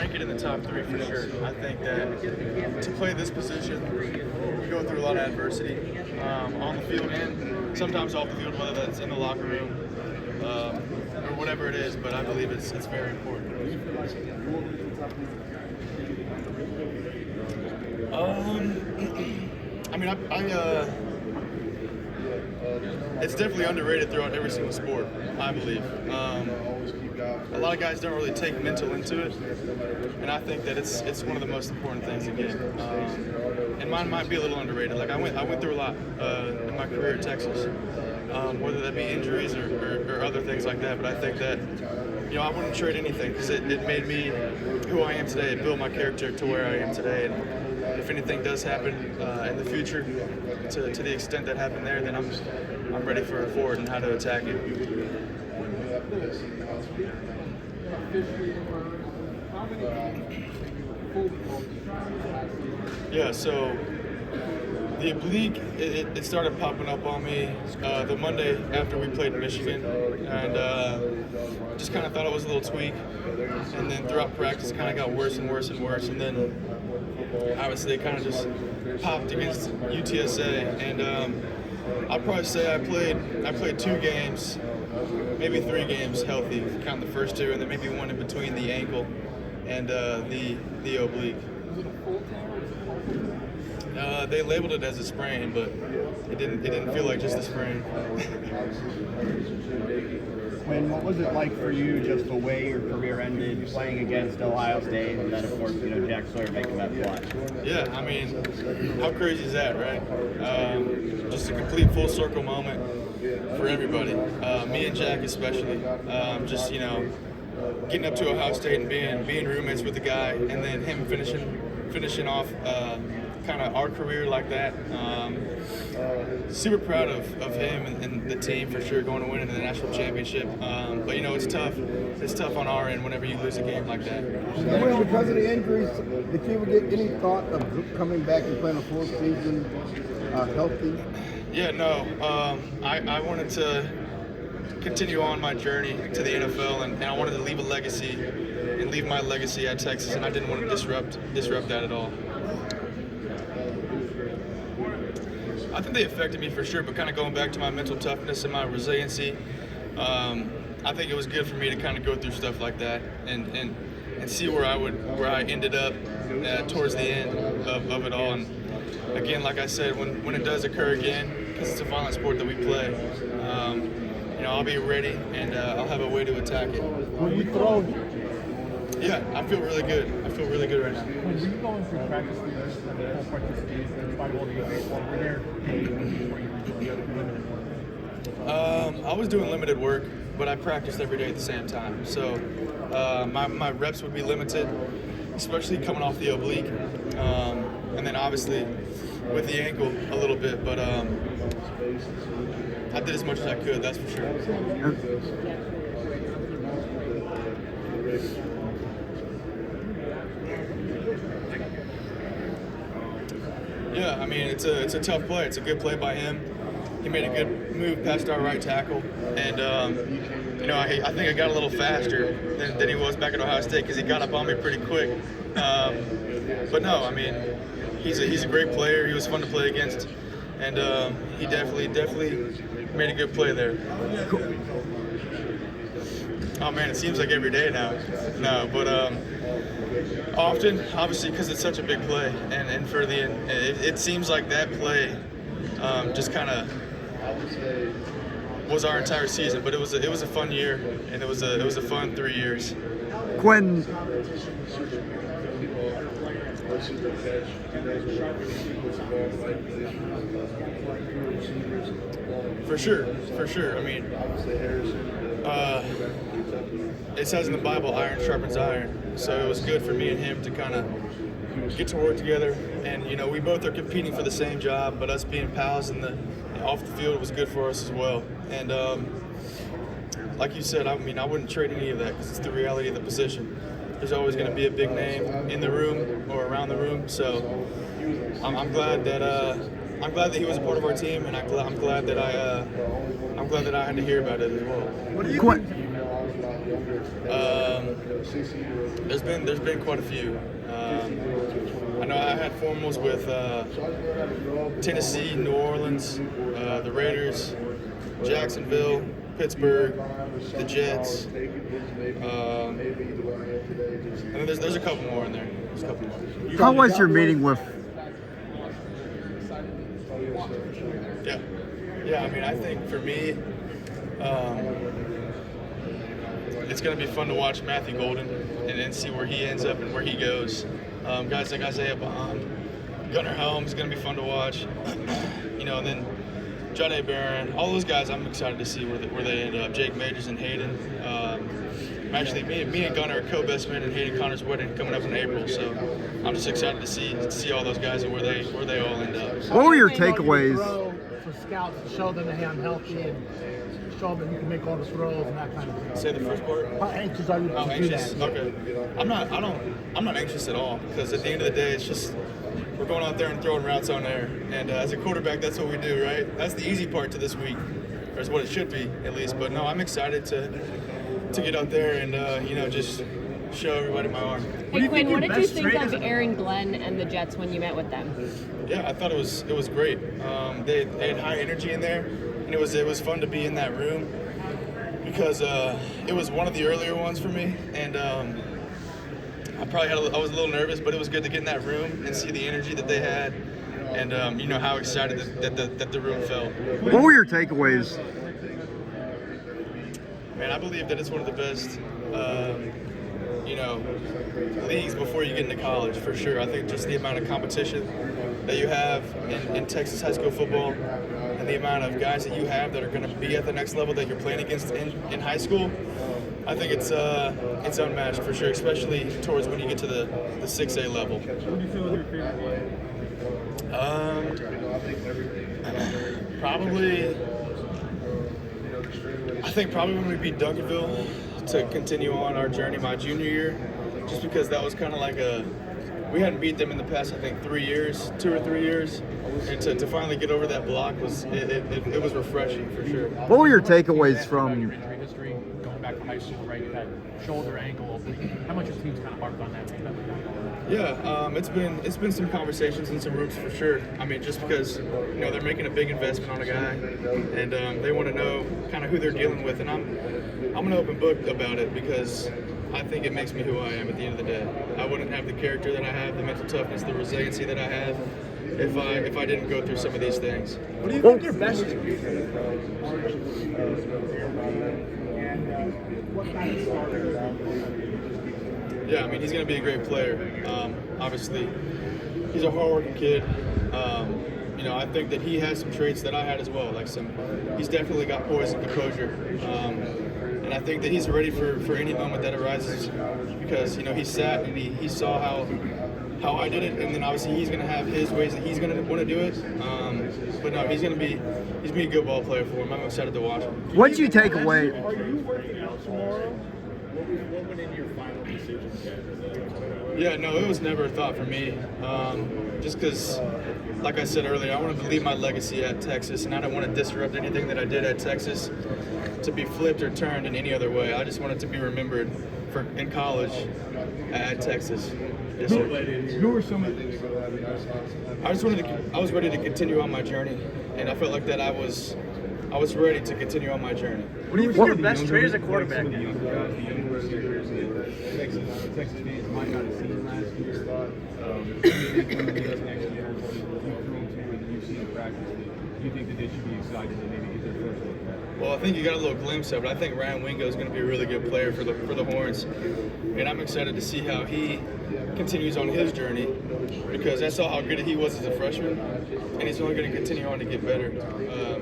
make it in the top 3 for sure. I think that to play this position, you go through a lot of adversity on the field and sometimes off the field, whether that's in the locker room or whatever it is. But I believe it's very important. I mean, it's definitely underrated throughout every single sport, I believe. A lot of guys don't really take mental into it, and I think that it's one of the most important things again. And mine might be a little underrated. Like I went through a lot in my career at Texas, whether that be injuries or other things like that. But I think that I wouldn't trade anything because it made me who I am today. It built my character to where I am today. And if anything does happen in the future, to the extent that happened there, then I'm ready for it and how to attack it. Yeah, so the oblique, it started popping up on me the Monday after we played Michigan, and just kind of thought it was a little tweak. And then throughout practice, it kind of got worse and worse and worse. And then obviously it kind of just popped against UTSA, and I'd probably say I played 2 games, maybe 3 games healthy, count the first 2, and then maybe 1 in between the ankle and the oblique. They labeled it as a sprain, but it didn't feel like just a sprain. Quinn, what was it like for you just the way your career ended, playing against Ohio State, and then of course Jack Sawyer making that play? Yeah, I mean, how crazy is that, right? Just a complete full circle moment for everybody. Me and Jack especially. Just getting up to Ohio State and being roommates with the guy, and then him finishing off kind of our career like that. Super proud of him and the team for sure, going to win in the national championship. But it's tough. It's tough on our end whenever you lose a game like that. Well, because of the injuries, did you ever get any thought of coming back and playing a full season healthy? Yeah, no. I wanted to continue on my journey to the NFL, and I wanted to leave a legacy and leave my legacy at Texas, and I didn't want to disrupt that at all. I think they affected me for sure, but kind of going back to my mental toughness and my resiliency, I think it was good for me to kind of go through stuff like that and see where I ended up towards the end of it all. And again, like I said, when it does occur again, because it's a violent sport that we play, I'll be ready and I'll have a way to attack it. When you throw, yeah, I feel really good. I feel really good right now. Were you going through practice with the full participation in spite of all the baseball? Were there days where you were doing limited work? I was doing limited work, but I practiced every day at the same time. So my reps would be limited, especially coming off the oblique, and then obviously with the ankle a little bit. But I did as much as I could, that's for sure. Yeah, I mean, it's a tough play. It's a good play by him. He made a good move past our right tackle, and I think I got a little faster than he was back at Ohio State because he got up on me pretty quick. But no, I mean, he's a great player. He was fun to play against, and he definitely made a good play there. Oh man, it seems like every day now. No, but often, obviously, because it's such a big play, and for it seems like that play just kind of was our entire season. But it was a fun year, and it was a fun 3 years. Quinn, For sure. I mean, it says in the Bible, iron sharpens iron. So it was good for me and him to kind of get to work together. And, we both are competing for the same job, but us being pals off the field was good for us as well. And like you said, I mean, I wouldn't trade any of that because it's the reality of the position. There's always going to be a big name in the room or around the room. So I'm glad that he was a part of our team, and I'm glad that I had to hear about it as well. what do you think? There's been quite a few. I know I had formals with Tennessee, New Orleans, the Raiders, Jacksonville, Pittsburgh, the Jets. And then there's a couple more in there. There's a couple more. How was your meeting with? Yeah. I mean, I think for me, it's going to be fun to watch Matthew Golden and see where he ends up and where he goes. Guys like Isaiah Bond, Gunnar Helms is going to be fun to watch. And then John A. Barron, all those guys I'm excited to see where they end up. Jake Majors and Hayden. Actually, me and Gunnar are co-best men in Hayden Connor's wedding coming up in April, so I'm just excited to see all those guys and where they all end up. What were your takeaways? For scouts to show them that hey, I'm healthy and show them that you can make all the throws and that kind of thing. Say the first part. How anxious are you to do anxious? that? Okay. I'm not anxious at all, because at the end of the day, it's just we're going out there and throwing routes on air. And as a quarterback, that's what we do, right? That's the easy part to this week, or is what it should be at least. But no, I'm excited to get out there and just show everybody my arm. Hey Quinn, what did you think of Aaron Glenn and the Jets when you met with them? Yeah, I thought it was great. They had high energy in there, and it was fun to be in that room because it was one of the earlier ones for me, and I was a little nervous, but it was good to get in that room and see the energy that they had, and how excited that the room felt. What were your takeaways? Man, I believe that it's one of the best, leagues before you get into college, for sure. I think just the amount of competition that you have in Texas high school football and the amount of guys that you have that are going to be at the next level that you're playing against in high school, I think it's unmatched for sure, especially towards when you get to the 6A level. What do you feel is your favorite play? I think probably when we beat Duncanville to continue on our journey my junior year, just because that was kind of like we hadn't beat them in the past, I think 2 or 3 years, and to finally get over that block was refreshing for sure. What were your takeaways from your injury history going back to high school, right? You had shoulder, ankle opening. How much your team's kind of harped on that? Yeah, it's been some conversations and some roots for sure. I mean, just because they're making a big investment on a guy, and they want to know kind of who they're dealing with, and I'm an open book about it because I think it makes me who I am at the end of the day. I wouldn't have the character that I have, the mental toughness, the resiliency that I have if I didn't go through some of these things. What do you think your best is? Yeah, I mean, he's going to be a great player. Obviously, he's a hard-working kid. I think that he has some traits that I had as well. He's definitely got poise and composure. And I think that he's ready for any moment that arises because, he sat and he saw how I did it, and then obviously he's going to have his ways that he's going to want to do it. But no, he's going to be a good ball player for him. I'm excited to watch him. What did you take away? Are you working out tomorrow? What went into your final decision? Yeah, no, it was never a thought for me. Just because, like I said earlier, I wanted to leave my legacy at Texas, and I don't want to disrupt anything that I did at Texas to be flipped or turned in any other way. I just wanted to be remembered in college at Texas. Yes, sir. Who were some of the I was ready to continue on my journey, and I felt like that I was ready to continue on my journey. What do you think your best trait as a quarterback? Texas fans might not have seen last year. Do you think that they should be excited to maybe get their first look at it? Well, I think you got a little glimpse of it. I think Ryan Wingo is going to be a really good player for the Horns, and I'm excited to see how he continues on his journey because I saw how good he was as a freshman, and he's only going to continue on to get better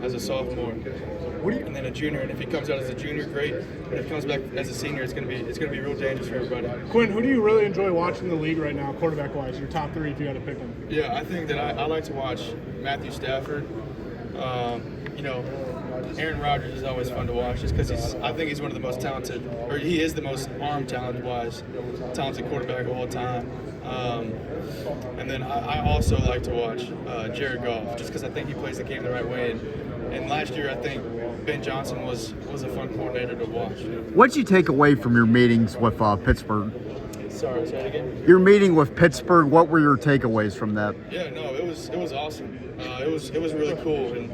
as a sophomore. And then a junior, and if he comes out as a junior, great. But if he comes back as a senior, it's gonna be real dangerous for everybody. Quinn, who do you really enjoy watching the league right now, quarterback-wise? Your top three, if you got to pick them. Yeah, I think that I like to watch Matthew Stafford. Aaron Rodgers is always fun to watch, just because I think he's one of the most talented, or he is the most arm talent-wise, talented quarterback of all time. And then I also like to watch Jared Goff, just because I think he plays the game the right way. And last year, I think Ben Johnson was a fun coordinator to watch. What'd you take away from your meetings with Pittsburgh? Sorry, say it again. Your meeting with Pittsburgh, what were your takeaways from that? Yeah, no, it was awesome. It was really cool, and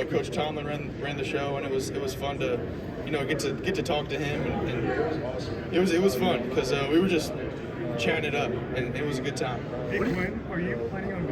Coach Tomlin ran the show, and it was fun to get to talk to him, and it was fun because we were just chatting it up, and it was a good time. Hey, Quinn, are you planning on